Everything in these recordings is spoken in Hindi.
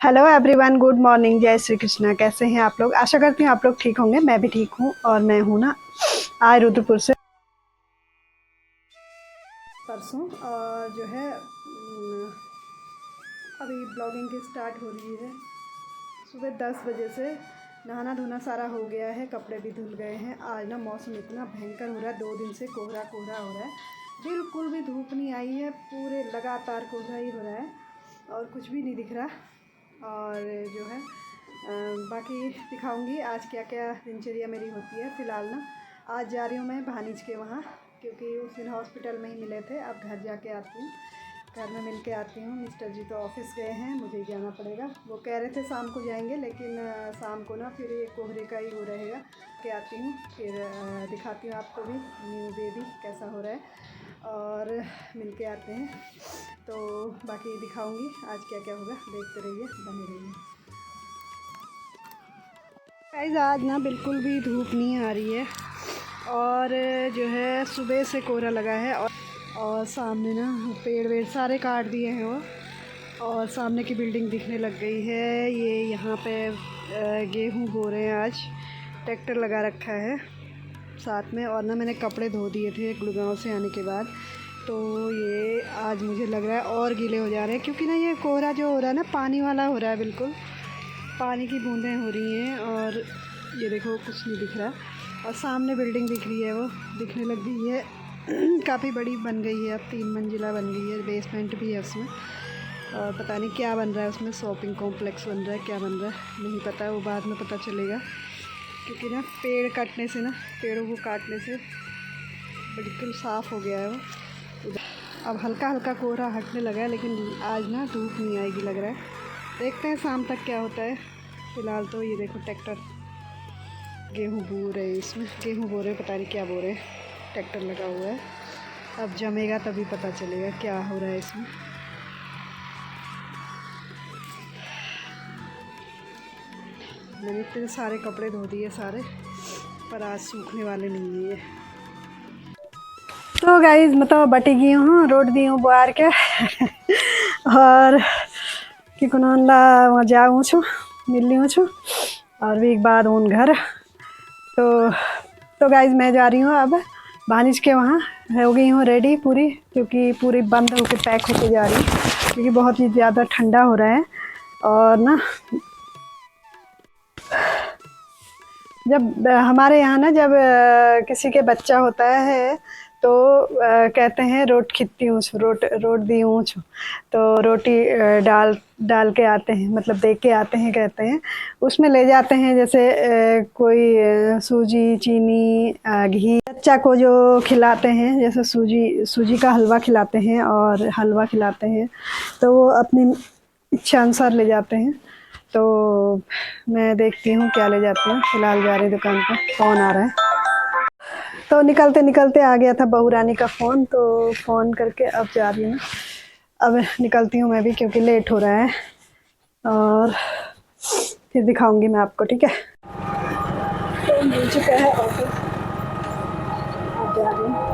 हेलो एवरीवन, गुड मॉर्निंग, जय श्री कृष्णा। कैसे हैं आप लोग? आशा करती हूँ आप लोग ठीक होंगे। मैं भी ठीक हूँ। और मैं हूँ ना आज रुद्रपुर से परसों। और जो है अभी ब्लॉगिंग की स्टार्ट हो रही है। सुबह 10 बजे से नहाना धोना सारा हो गया है, कपड़े भी धुल गए हैं। आज ना मौसम इतना भयंकर हो रहा है, 2 दिन से कोहरा कोहरा हो रहा है। बिल्कुल भी धूप नहीं आई है, पूरे लगातार कोहरा ही हो रहा है और कुछ भी नहीं दिख रहा। और जो है बाकी दिखाऊंगी आज क्या क्या दिनचर्या मेरी होती है। फ़िलहाल ना आज जा रही हूँ मैं भानीज के वहाँ, क्योंकि उस दिन हॉस्पिटल में ही मिले थे। अब घर जाके आती हूँ, घर में मिल के आती हूँ। मिस्टर जी तो ऑफिस गए हैं, मुझे ही जाना पड़ेगा। वो कह रहे थे शाम को जाएंगे, लेकिन शाम को ना फिर ये कोहरे का ही हो रहेगा। के आती हूँ फिर दिखाती हूँ आपको भी न्यू बेबी कैसा हो रहा है और मिल के आते हैं। तो बाकी दिखाऊंगी आज क्या क्या होगा, देखते रहिए, बने रहिए। गाइस आज ना बिल्कुल भी धूप नहीं आ रही है और जो है सुबह से कोहरा लगा है। और सामने ना पेड़ वेड़ सारे काट दिए हैं वो, और सामने की बिल्डिंग दिखने लग गई है। ये यहाँ पे गेहूँ बो रहे हैं। आज ट्रैक्टर लगा रखा है साथ में। और ना मैंने कपड़े धो दिए थे गुड़गांव से आने के बाद, तो ये आज मुझे लग रहा है और गीले हो जा रहे हैं, क्योंकि ना ये कोहरा जो हो रहा है ना पानी वाला हो रहा है, बिल्कुल पानी की बूंदें हो रही हैं। और ये देखो कुछ नहीं दिख रहा। और सामने बिल्डिंग दिख रही है, वो दिखने लग गई है। काफ़ी बड़ी बन गई है, अब 3 मंजिला बन गई है, बेसमेंट भी है उसमें। और पता नहीं क्या बन रहा है उसमें, शॉपिंग कॉम्प्लेक्स बन रहा है, क्या बन रहा है नहीं पता, वो बाद में पता चलेगा। क्योंकि ना पेड़ काटने से ना, पेड़ों को काटने से बिल्कुल साफ़ हो गया है वो। अब हल्का हल्का कोहरा हटने लगा है, लेकिन आज ना धूप नहीं आएगी लग रहा है। देखते हैं शाम तक क्या होता है। फ़िलहाल तो ये देखो ट्रैक्टर गेहूँ बो रहे हैं, इसमें गेहूँ बो रहे हैं, पता नहीं क्या बो रहे हैं। ट्रैक्टर लगा हुआ है, अब जमेगा तभी पता चलेगा क्या हो रहा है इसमें। मैंने इतने सारे कपड़े धो दिए सारे, पर आज सूखने वाले नहीं है ये। तो गाइज मतलब बटी गई हूँ, रोड दी हूँ बुआर के और कि वहाँ जाऊँ छु मिली हूँ छु और वीक बाद उन घर। तो गाइज मैं जा रही हूँ अब भानिज के वहाँ। हो गई हूँ रेडी पूरी, क्योंकि पूरी बंद होकर पैक होके जा रही हूँ, क्योंकि बहुत ही ज़्यादा ठंडा हो रहा है। और ना जब हमारे यहाँ ना जब किसी के बच्चा होता है तो कहते हैं रोट खित्ती हूँ, रोट रोट दी हूँ। तो रोटी डाल डाल के आते हैं, मतलब दे के आते हैं कहते हैं। उसमें ले जाते हैं जैसे कोई सूजी चीनी घी। बच्चा को जो खिलाते हैं जैसे सूजी सूजी का हलवा खिलाते हैं और हलवा खिलाते हैं, तो वो अपनी इच्छा अनुसार ले जाते हैं। तो मैं देखती हूँ क्या ले जाती हूँ। फिलहाल जा रही दुकान पर, फ़ोन आ रहा है। तो निकलते निकलते आ गया था बहू रानी का फ़ोन, तो फ़ोन करके अब जा रही हूँ। अब निकलती हूँ मैं भी, क्योंकि लेट हो रहा है। और फिर दिखाऊंगी मैं आपको, ठीक है। तो मिल चुका है ऑटो, अब जा रही हूँ।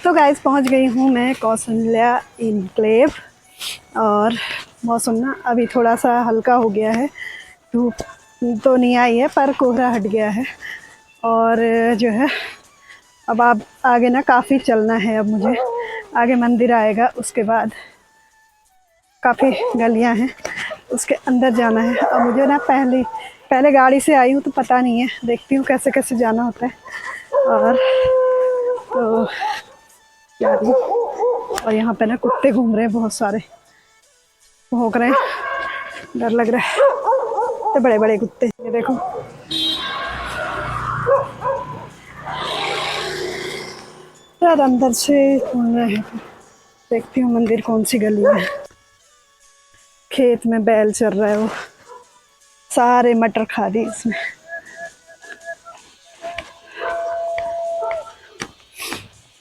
तो गाइस पहुँच गई हूँ मैं कौशल्या इनक्लेव। और मौसम ना अभी थोड़ा सा हल्का हो गया है, धूप तो नहीं आई है पर कोहरा हट गया है। और जो है अब आप आगे ना काफ़ी चलना है। अब मुझे आगे मंदिर आएगा, उसके बाद काफ़ी गलियां हैं, उसके अंदर जाना है। और मुझे ना पहले गाड़ी से आई हूँ तो पता नहीं है, देखती हूँ कैसे कैसे जाना होता है। और तो जा रही हूँ। और यहाँ पे ना कुत्ते घूम रहे हैं, बहुत सारे भौंक रहे हैं, डर लग रहा है। तो बड़े बड़े कुत्ते, ये देखो। यार अंदर से घूम रहे हैं। देखती हूँ मंदिर कौन सी गली है। खेत में बैल चल रहा है, वो सारे मटर खा दी इसमें।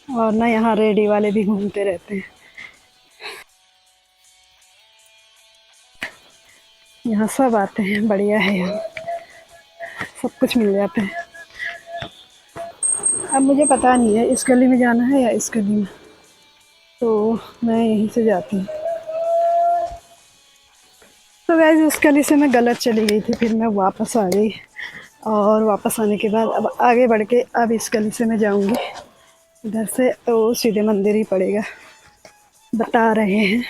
और ना यहाँ रेडी वाले भी घूमते रहते हैं। यहाँ सब आते हैं, बढ़िया है यहाँ, सब कुछ मिल जाता है। अब मुझे पता नहीं है इस गली में जाना है या इस गली में, तो मैं यहीं से जाती हूँ। तो गाइस उस गली से मैं गलत चली गई थी, फिर मैं वापस आ गई, और वापस आने के बाद अब आगे बढ़ के अब इस गली से मैं जाऊंगी इधर से, तो सीधे मंदिर ही पड़ेगा, बता रहे हैं।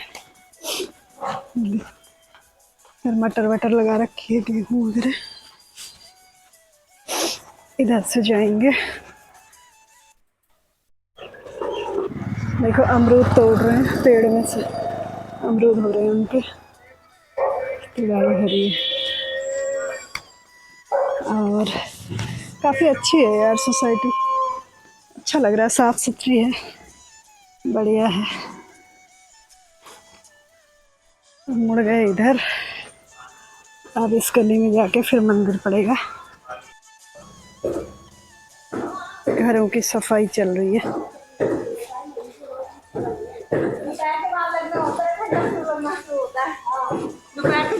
फिर मटर वटर लगा रखी है, गेहूँ वगैरह, इधर से जाएंगे। देखो अमरूद तोड़ रहे हैं पेड़ में से, अमरूद हो रहे हैं उनके, गाड़ी खड़ी है। और काफ़ी अच्छी है यार सोसाइटी, अच्छा लग रहा है, साफ़ सुथरी है, बढ़िया है। मुड़ गए इधर, अब इस गली में जाके फिर मंदिर पड़ेगा। घरों की सफाई चल रही है।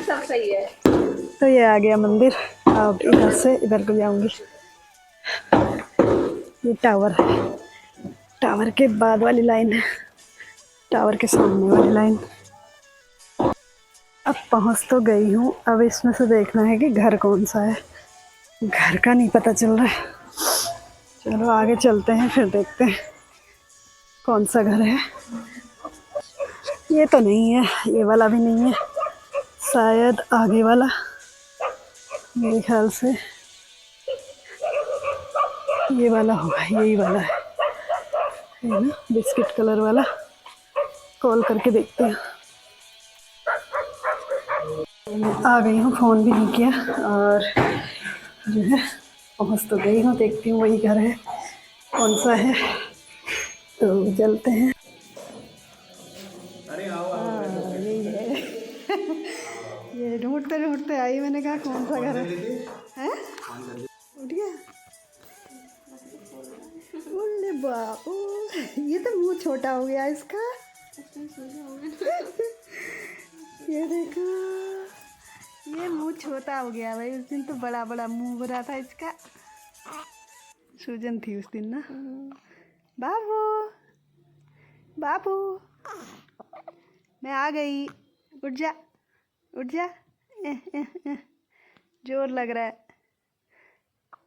सब सही है। तो ये आ गया मंदिर, अब इधर से इधर को जाऊंगी। ये टावर है, टावर के बाद वाली लाइन है, टावर के सामने वाली लाइन। अब पहुंच तो गई हूँ, अब इसमें से देखना है कि घर कौन सा है, घर का नहीं पता चल रहा है। चलो आगे चलते हैं, फिर देखते हैं कौन सा घर है। ये तो नहीं है, ये वाला भी नहीं है, शायद आगे वाला, मेरे ख्याल से ये वाला होगा, यही वाला है ना, बिस्किट कलर वाला। कॉल करके देखते हैं। आ गई हूँ, फ़ोन भी नहीं किया, और जो है पहुँच तो गई हूँ, देखती हूँ वही घर है कौन सा है, तो चलते हैं। अरे आओ यही है। ये ढूंढते ढूंढते आई, मैंने कहा कौन सा घर है। उठ गया, बोले बाबू, ये तो मुंह छोटा हो गया इसका। ये देखो, ये मुंह छोटा हो गया भाई, उस दिन तो बड़ा बड़ा मुंह हो रहा था इसका। सूजन थी उस दिन ना। बाबू बाबू, मैं आ गई, उठ जा उठ जा, जोर लग रहा है,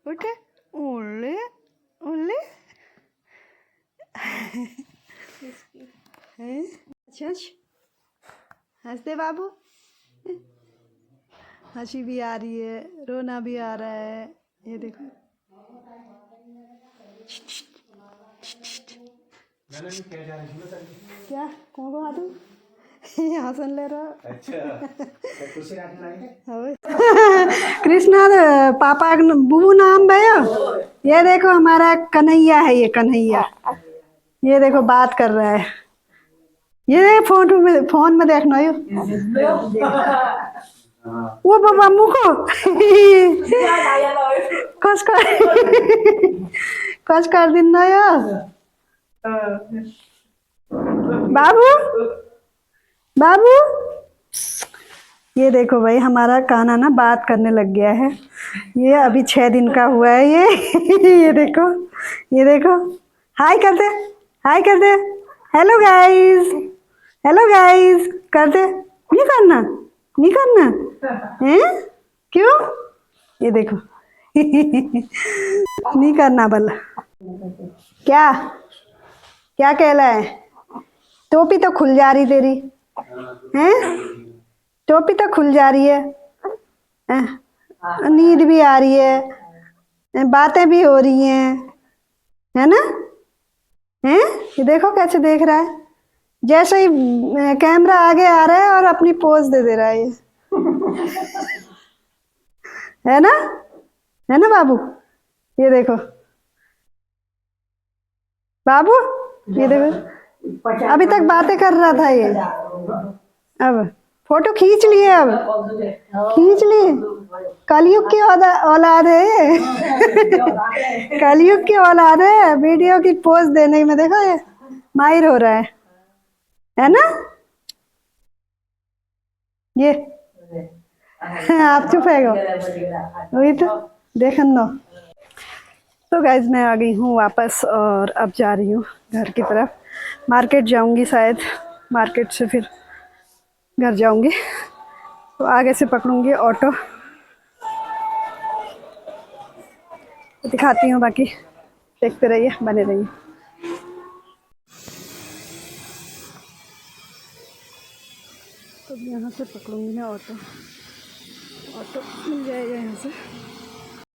उठ, ओले ओले। अच्छा हंस दे बाबू, हंसी भी आ रही है, रोना भी आ रहा है, ये देखो। क्या कौन को आदू हंसन ले रहा। अच्छा कृष्णा पापा बुबू नाम भैया। ये देखो हमारा कन्हैया है, ये कन्हैया, ये देखो बात कर रहा है, ये फोन में देखना यो वो बाबा मुको कस कर दिन ना यार। बाबू बाबू, ये देखो भाई हमारा कान्हा ना बात करने लग गया है, ये अभी 6 दिन का हुआ है ये। ये देखो, ये देखो, हाय कर दे, हाय कर दे, हेलो गाइस, हेलो गाइस कर दे। नहीं करना, नहीं करना है, क्यों, ये देखो। नहीं करना भला, क्या क्या कहला है, टोपी तो खुल जा रही तेरी हैं, टोपी तो खुल जा रही है, नींद भी आ रही है, बातें भी हो रही हैं, है ना, हैं, ये देखो कैसे देख रहा है, जैसे ही कैमरा आगे आ रहा है और अपनी पोज दे रहा है ये। है ना बाबू, ये देखो बाबू, ये देखो अभी तक बातें कर रहा था ये, अब फोटो खींच लिए, अब खींच लिए, कलयुग की औलाद है। कलयुग की औलाद है, वीडियो की पोज देने में देखो ये माहिर हो रहा है ना, ये आप चुप है गो वही तो देखन नो। तो गाइज मैं आ गई हूँ वापस और अब जा रही हूँ घर की तरफ। मार्केट जाऊँगी शायद, मार्केट से फिर घर जाऊँगी, तो आगे से पकड़ूँगी ऑटो। दिखाती हूँ, बाकी देखते रहिए, बने रहिए। तो यहाँ से पकड़ूँगी मैं ऑटो, ऑटो मिल जाएगा यहाँ से।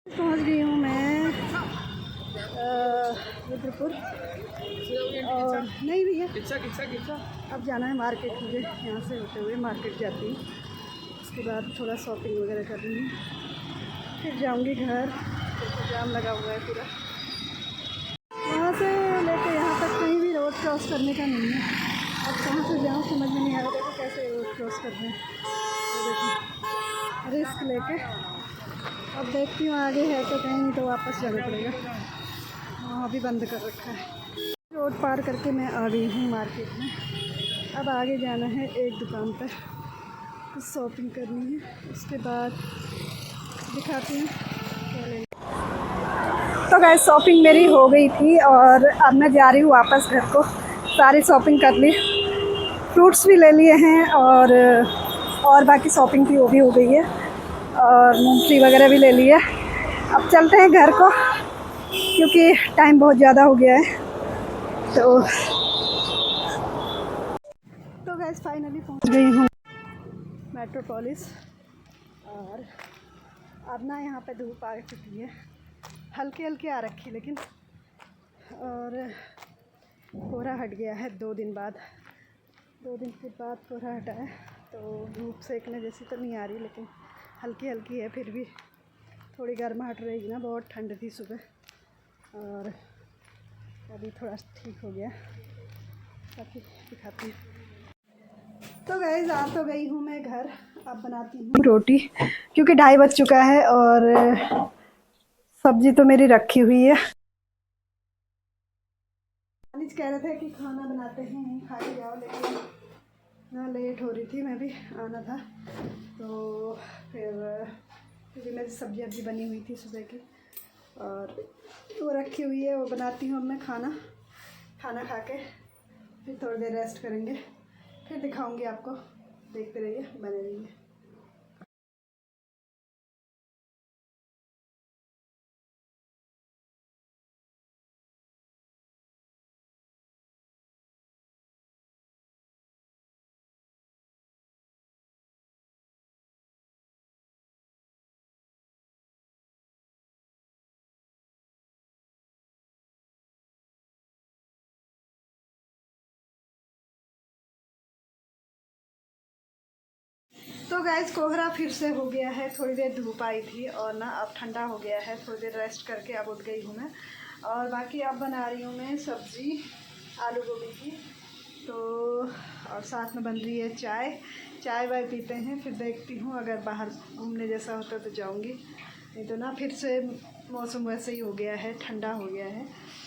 पहुँच गई हूँ मैं रुद्रपुर। और नहीं भैया, अब जाना है मार्केट मुझे, यहाँ से होते हुए मार्केट जाती हूँ। उसके बाद थोड़ा शॉपिंग वगैरह कर रही हूँ, फिर जाऊँगी घर। तो जाम लगा हुआ है पूरा, वहाँ से लेके यहाँ तक कहीं भी रोड क्रॉस करने का नहीं है। अब कहाँ से जाऊँ समझ में नहीं आ रहा है, कैसे रोड क्रॉस कर रहे हैं। तो रिस्क लेके अब देखती हूँ, आगे है तो कहीं, नहीं तो वापस जाना पड़ेगा। वहाँ भी बंद कर रखा है। रोड पार करके मैं आ गई हूँ मार्केट में। अब आगे जाना है एक दुकान पर, कुछ शॉपिंग करनी है, उसके बाद दिखाती हूँ क्या लेना। तो गाइस शॉपिंग मेरी हो गई थी और अब मैं जा रही हूँ वापस घर को। सारी शॉपिंग कर ली, फ्रूट्स भी ले लिए हैं और बाकी शॉपिंग थी वो भी हो गई है, और मूंगफली वगैरह भी ले ली है। अब चलते हैं घर को क्योंकि टाइम बहुत ज़्यादा हो गया है। तो गाइस फाइनली पहुंच गई हूँ मेट्रोपोलिस। और अब ना यहाँ पे धूप आ चुकी है, हल्की हल्की आ रखी, लेकिन और कोहरा हट गया है 2 दिन बाद। 2 दिन के बाद कोहरा हटा है, तो धूप सेकने जैसी तो नहीं आ रही, लेकिन हल्की हल्की है। फिर भी थोड़ी गर्माहट रहेगी ना, बहुत ठंड थी सुबह और अभी थोड़ा ठीक हो गया। बाकी दिखाती हूँ। तो गाइस आ तो गई हूँ मैं घर, अब बनाती हूँ रोटी क्योंकि 2:30 बज चुका है और सब्जी तो मेरी रखी हुई है। अनिज कह रहे थे कि खाना बनाते हैं, खा के जाओ, लेकिन ना लेट हो रही थी, मैं भी आना था, तो फिर क्योंकि मेरी सब्जी अभी बनी हुई थी सुबह की और वो रखी हुई है, वो बनाती हूँ अब मैं खाना खा के फिर थोड़ी देर रेस्ट करेंगे, फिर दिखाऊंगी आपको। देखते रहिए, बने रहिए। तो गैस कोहरा फिर से हो गया है, थोड़ी देर धूप आई थी और ना अब ठंडा हो गया है। थोड़ी देर रेस्ट करके अब उठ गई हूँ मैं, और बाकी अब बना रही हूँ मैं सब्ज़ी आलू गोभी की। तो और साथ में बन रही है चाय वाय पीते हैं, फिर देखती हूँ अगर बाहर घूमने जैसा होता तो जाऊँगी, नहीं तो ना फिर से मौसम वैसे ही हो गया है, ठंडा हो गया है।